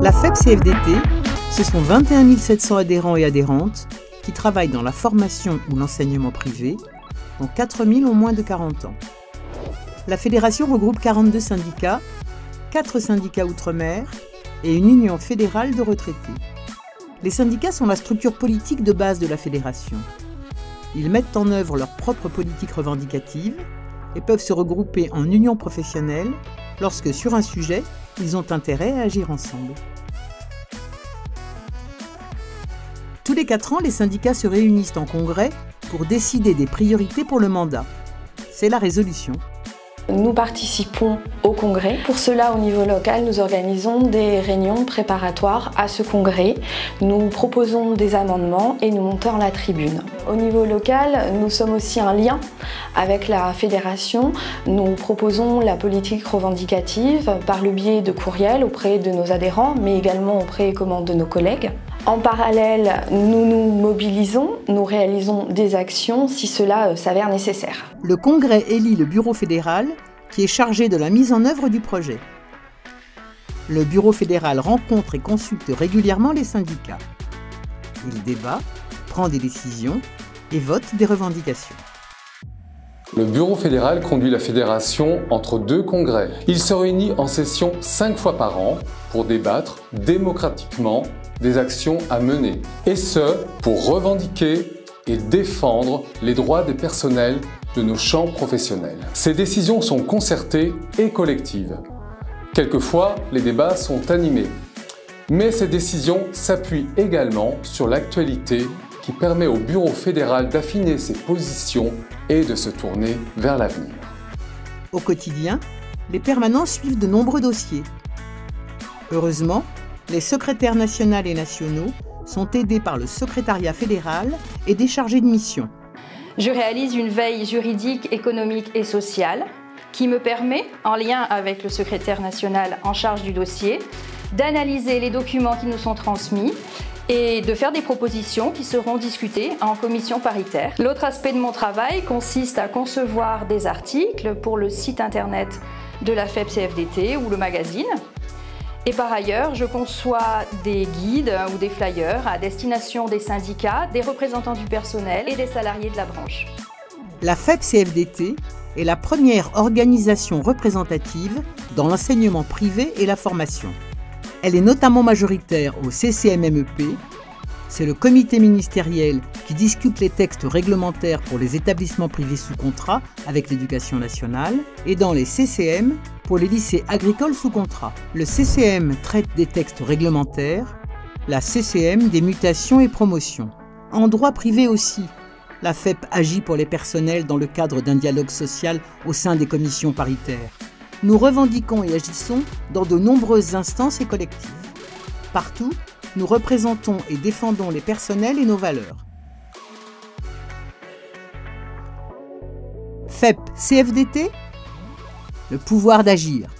La FEP-CFDT, ce sont 21 700 adhérents et adhérentes qui travaillent dans la formation ou l'enseignement privé, dont 4 000 ont moins de 40 ans. La fédération regroupe 42 syndicats, 4 syndicats outre-mer et une union fédérale de retraités. Les syndicats sont la structure politique de base de la fédération. Ils mettent en œuvre leur propre politique revendicative et peuvent se regrouper en union professionnelle lorsque, sur un sujet, ils ont intérêt à agir ensemble. Tous les 4 ans, les syndicats se réunissent en congrès pour décider des priorités pour le mandat. C'est la résolution. Nous participons au congrès. Pour cela, au niveau local, nous organisons des réunions préparatoires à ce congrès. Nous proposons des amendements et nous montons la tribune. Au niveau local, nous sommes aussi un lien avec la fédération. Nous proposons la politique revendicative par le biais de courriels auprès de nos adhérents, mais également auprès de nos collègues. En parallèle, nous nous mobilisons, nous réalisons des actions si cela s'avère nécessaire. Le congrès élit le bureau fédéral qui est chargé de la mise en œuvre du projet. Le bureau fédéral rencontre et consulte régulièrement les syndicats. Il débat, prend des décisions et vote des revendications. Le bureau fédéral conduit la fédération entre 2 congrès. Il se réunit en session 5 fois par an pour débattre démocratiquement des actions à mener, et ce, pour revendiquer et défendre les droits des personnels de nos champs professionnels. Ces décisions sont concertées et collectives. Quelquefois, les débats sont animés, mais ces décisions s'appuient également sur l'actualité qui permet au bureau fédéral d'affiner ses positions et de se tourner vers l'avenir. Au quotidien, les permanents suivent de nombreux dossiers. Heureusement, les secrétaires nationaux et nationaux sont aidés par le secrétariat fédéral et des chargés de mission. Je réalise une veille juridique, économique et sociale qui me permet, en lien avec le secrétaire national en charge du dossier, d'analyser les documents qui nous sont transmis et de faire des propositions qui seront discutées en commission paritaire. L'autre aspect de mon travail consiste à concevoir des articles pour le site internet de la FEP-CFDT ou le magazine. Et par ailleurs, je conçois des guides ou des flyers à destination des syndicats, des représentants du personnel et des salariés de la branche. La FEP-CFDT est la première organisation représentative dans l'enseignement privé et la formation. Elle est notamment majoritaire au CCMMEP. C'est le comité ministériel qui discute les textes réglementaires pour les établissements privés sous contrat avec l'Éducation nationale et dans les CCM pour les lycées agricoles sous contrat. Le CCM traite des textes réglementaires, la CCM des mutations et promotions. En droit privé aussi, la FEP agit pour les personnels dans le cadre d'un dialogue social au sein des commissions paritaires. Nous revendiquons et agissons dans de nombreuses instances et collectifs. Partout, nous représentons et défendons les personnels et nos valeurs. FEP-CFDT, le pouvoir d'agir.